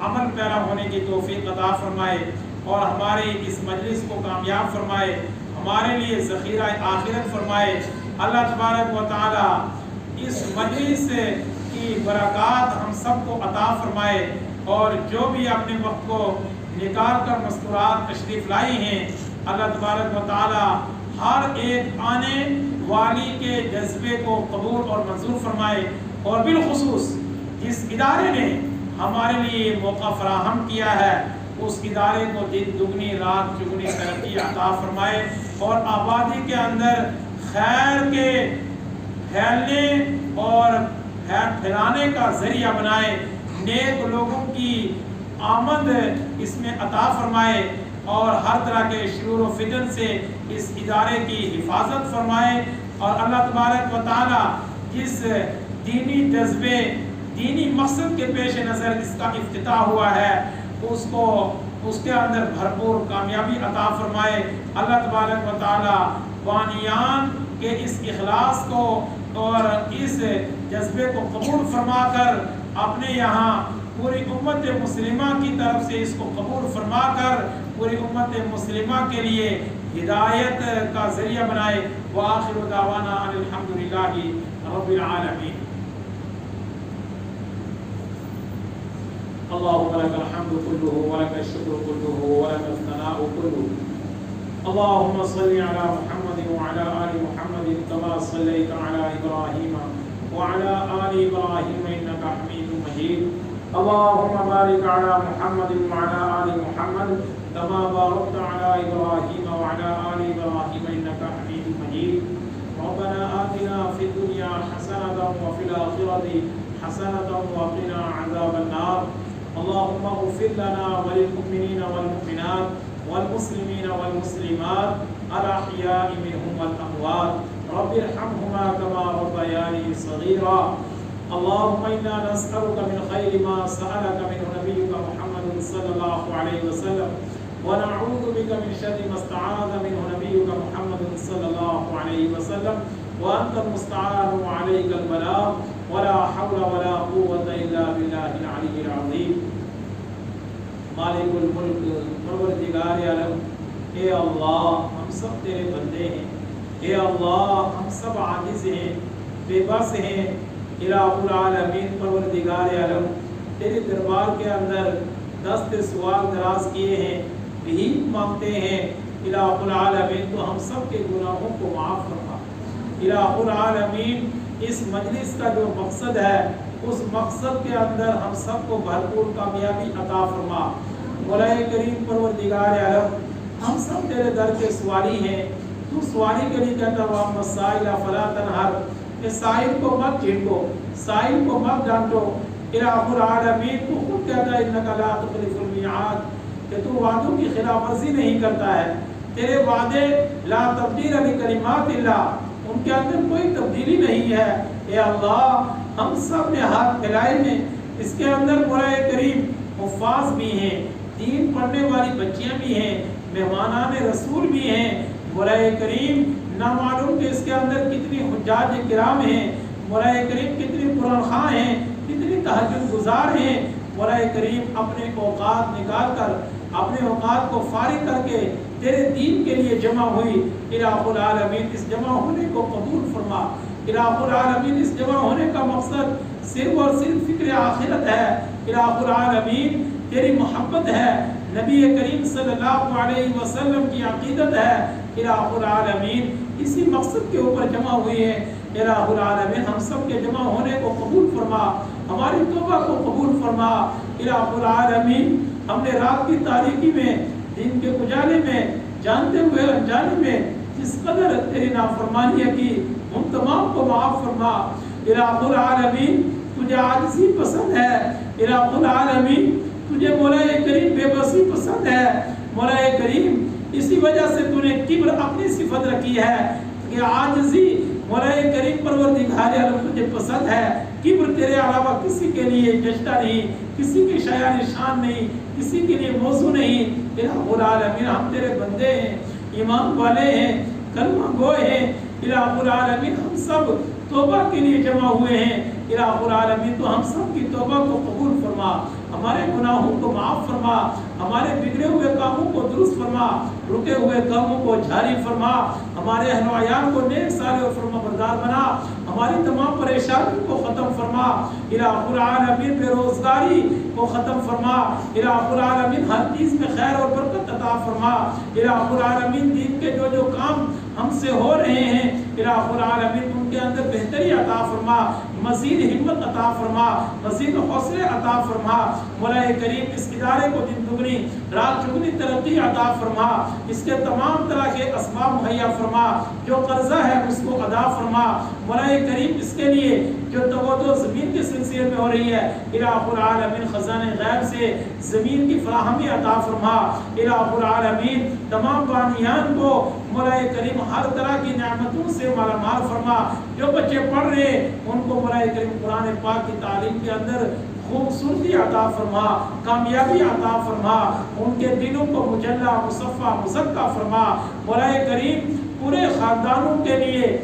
عمل پیرا ہونے کی توفیق عطا فرمائے، اور ہمارے اس مجلس کو کامیاب فرمائے۔ ہمارے لیے ذخیرہ آخرت فرمائے۔ اللہ تبارک و تعالی اس مجلس کی برکات ہم سب کو عطا فرمائے، اور جو بھی اپنے وقت کو نکال کر مستورات تشریف لائی ہیں، اللہ تبارک و تعالی ہر ایک آنے والی کے جذبے کو قبول اور منظور فرمائے، اور بالخصوص جس ادارے نے ہمارے لیے موقع فراہم کیا ہے اس ادارے کو دن دگنی رات چگنی ترقی عطا فرمائے، اور آبادی کے اندر خیر کے پھیلنے اور خیر پھیلانے کا ذریعہ بنائے، نیک لوگوں کی آمد اس میں عطا فرمائے، اور ہر طرح کے شرور و فتن سے اس ادارے کی حفاظت فرمائے۔ اور اللہ تبارک و تعالی جس دینی جذبے دینی مقصد کے پیش نظر اس کا افتتاح ہوا ہے اس کے اندر بھرپور کامیابی عطا فرمائے۔ اللہ تبارک و تعالی بانیان کے اس اخلاص کو اور اس جذبے کو قبول فرما کر اپنے یہاں پوری امت مسلمہ کی طرف سے اس کو قبول فرما کر پوری امت مسلمہ کے لیے ہدایت کا ذریعہ بنائے۔ وآخر دعوانا ان الحمدللہ رب العالمین۔ اللهم لك الحمد كله ولك الشكر كله ولك الثناء كله۔ اللهم صل على محمد وعلى آل محمد كما صليت على إبراهيم وعلى آل إبراهيم إنك حميد مجيد۔ اللهم بارك على محمد وعلى آل محمد كما باركت على إبراهيم وعلى آل إبراهيم إنك حميد مجيد۔ ربنا آتنا في الدنيا حسنة وفي الآخرة حسنة وقنا عذاب النار۔ اللهم اغفر لنا وللمؤمنين والمؤمنات والمسلمين والمسلمات الأحياء منهم والأموات، رب ارحمهما كما ربياني صغيرا۔ اللهم إنا نسألك من خير ما سألك منه نبيك محمد صلى الله عليه وسلم، ونعوذ بك من شر ما استعاذ منه نبيك محمد صلى الله عليه وسلم، وأنت المستعان وعليك البلاغ، ولا حول ولا قوة إلا بالله العلي العظيم۔ مالک الملک پروردگار عالم، اے اللہ ہم سب تیرے بندے ہیں، اے اللہ ہم سب عاجز ہیں، بے بس ہیں۔ الہ العالمین پروردگار عالم، تیرے دربار کے اندر دست سوال دراز کیے ہیں، بھیک مانگتے ہیں۔ الہ العالمین تو ہم سب کے گناہوں کو معاف فرما۔ الہ العالمین اس مجلس کا جو مقصد ہے اس مقصد کے اندر ہم سب کو بھرپور کامیابی عطا فرما۔ مولا کریم پروردگار عالم، ہم سب تیرے در کے سوالی ہیں، تو سوالی کے لیے کہتا وَأَمَّا السَّائِلَ فَلَا تَنْهَرْ، کہ سائل کو مت جھڑکو، سائل کو مت ڈانٹو۔ الہ العالمین تو خود کہتا ہے اِنَّكَ لَا تُخْلِفُ الْمِيعَادَ، کہ تو وعدوں کی خلاف ورزی نہیں کرتا ہے، تیرے وعدے لا تبدیل لکلمات اللہ، ان کے اندر کوئی تبدیلی نہیں ہے۔ اے اللہ ہم سب نے ہاتھ پھیلائے ہیں، اس کے اندر مولا کریم حفاظ بھی ہیں، دین پڑھنے والی بچیاں بھی ہیں، مہمانان رسول بھی ہیں۔ مولا کریم نہ معلوم کہ اس کے اندر کتنی حجاج کرام ہیں، مولا کریم کتنی قرآن خواہ ہیں، کتنی تہجد گزار ہیں۔ مولا کریم اپنے اوقات نکال کر اپنے اوقات کو فارغ کر کے تیرے دین کے لیے جمع ہوئی۔ الہ العالمین اس جمع ہونے کو قبول فرما۔ الہ العالمین اس جمع ہونے کا مقصد صرف اور صرف فکر آخرت ہے۔ الہ العالمین تیری محبت ہے، نبی کریم صلی اللہ علیہ وسلم کی عقیدت ہے۔ الہ العالمین اسی مقصد کے اوپر جمع ہوئی ہے۔ الہ العالمین ہم سب کے جمع ہونے کو قبول فرما، ہماری توبہ کو قبول فرما۔ الہ العالمین ہم نے رات کی تاریکی میں دن کے اجالے میں جانتے ہوئے انجانے میں جس قدر تیری نافرمانیاں کی ان تمام کو معاف فرما۔ الہ العالمین تجھے عاجزی پسند ہے، الہ العالمین تجھے مولا کریم بے بسی پسند ہے۔ مولا کریم اسی وجہ سے تو نے کبر اپنی صفت رکھی ہے کہ عاجزی مولا کریم پروردگار عالم تجھے پسند ہے۔ کبر تیرے علاوہ کسی کے لیے جشتہ نہیں، کسی کی شایان شان نہیں، کسی کے لیے موضوع نہیں۔ الہ العالمین ہم تیرے بندے ہیں، ایمان والے ہیں، کلمہ گوئے ہیں۔ الہ العالمین ہم سب توبہ کے لیے جمع ہوئے ہیں۔ الہ العالمین تو ہم سب کی توبہ کو قبول فرما، ہمارے گناہوں کو معاف فرما، ہمارے بگڑے ہوئے کاموں کو درست فرما، رکے ہوئے کاموں کو جاری فرما، ہمارے اہل و عیال کو نیک صالح اور فرما بردار بنا، ہماری تمام پریشانیوں کو ختم فرما، الہ العالمین بے روزگاری کو ختم فرما، الہ العالمین ہر چیز میں خیر اور برکت عطا فرما، الہ العالمین دین کے جو کام ہم سے ہو رہے ہیں الہ العالمین ان کے اندر بہتری عطا فرما، مزید ہمت عطا فرما، مزید حوصلے عطا فرما، مولا کریم اس ادارے کو دن دگنی رات چگنی ترقی عطا فرما، اس کے تمام طرح کے اسباب مہیا فرما، جو قرضہ ہے اس کو ادا فرما، مولا کریم اس کے لیے جو توجہ زمین کے سلسلے میں ہو رہی ہے الہ العالمین خزانہ غیب سے زمین کی فراہمی عطا فرما، الہ العالمین تمام بانیان کو مولا کریم ہر طرح کی نعمتوں سے مالا مال فرما، جو بچے پڑھ رہے ان کو مولا کریم قرآن پاک کی تعلیم کے اندر خوبصورتی عطا فرما، کامیابی عطا فرما، ان کے دلوں کو مجلہ مصفہ مزکہ فرما، مولا کریم پورے خاندانوں کے لیے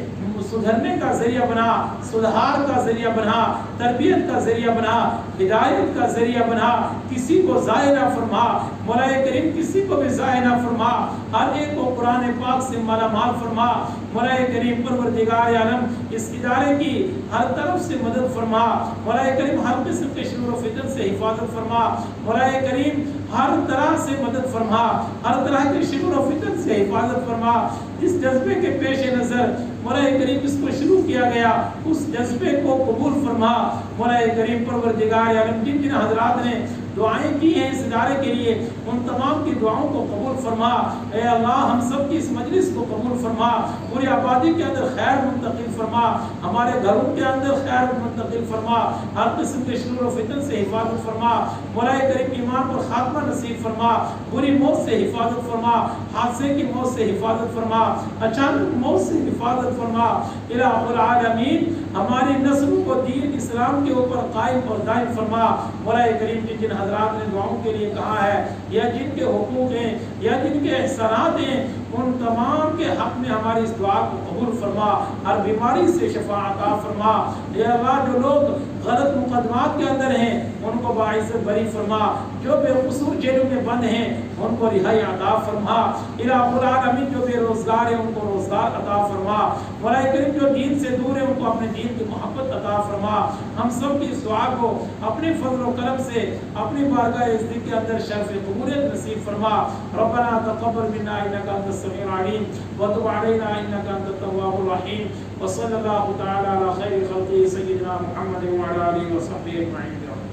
سدھرنے کا ذریعہ بنا، سدھار کا ذریعہ بنا، تربیت کا ذریعہ بنا، ہدایت کا ذریعہ بنا، کسی کو ضائع نہ فرما، مولا کریم کسی کو بھی ضائع نہ فرما، ہر ایک کو قرآن پاک سے مالا مال فرما، مولا کریم پروردگار عالم اس ادارے کی ہر طرف سے مدد فرما، مولا کریم ہر قسم کے شرور و فتن سے حفاظت فرما، مولا کریم ہر طرح سے مدد فرما، ہر طرح کے شرور و فتن سے حفاظت فرما، اس جذبے کے پیش نظر مولا کریم اس کو شروع کیا گیا اس جذبے کو قبول فرما، مولا کریم پروردگار عالم جن جن حضرات نے دعائیں کی ہیں اس ادارے کے لیے ان تمام کی دعاؤں کو قبول فرما، اے اللہ ہم سب کی اس مجلس کو قبول فرما، پوری آبادی کے اندر خیر منتقل فرما، ہمارے گھروں کے اندر خیر منتقل فرما، ہر قسم کے شرور و فتن سے حفاظت فرما، مولا کریم ایمان پر خاتمہ نصیب فرما، بری موت سے حفاظت فرما، حادثے کی موت سے حفاظت فرما، اچانک موت سے حفاظت فرما، الہ العالمین ہماری نسلوں کو دین اسلام کے اوپر قائم اور دائم فرما، مولا کریم جن حضرات نے دعاؤں کے لیے کہا ہے یا جن کے حقوق ہیں یا جن کے احسانات ہیں ان تمام کے حق میں ہماری اس دعا کو قبول فرما، ہر بیماری سے شفا عطا فرما، یا اللہ جو لوگ غلط مقدمات کے اندر ہیں ان کو باعزت بری فرما، جو بے قصور جیلوں میں بند ہیں ان کو رہائی عطا فرما، الہ العالمین جو بے روزگار ہیں ان کو روزگار عطا فرما، مولا کریم جو دین سے دور ہیں ان کو اپنے دین کی محبت عطا فرما، ہم سب کی اس دعا کو اپنے فضل و کرم سے اپنی بارگاہ عزت کے اندر شرف قبولیت نصیب فرما، ربنا تقبل منا انک انت السمیع العلیم وتب علینا انک انت التواب الرحیم، وصلی اللہ تعالی علی خیر خلقہ سیدنا محمد وعلی آلہ وصحبہ اجمعین۔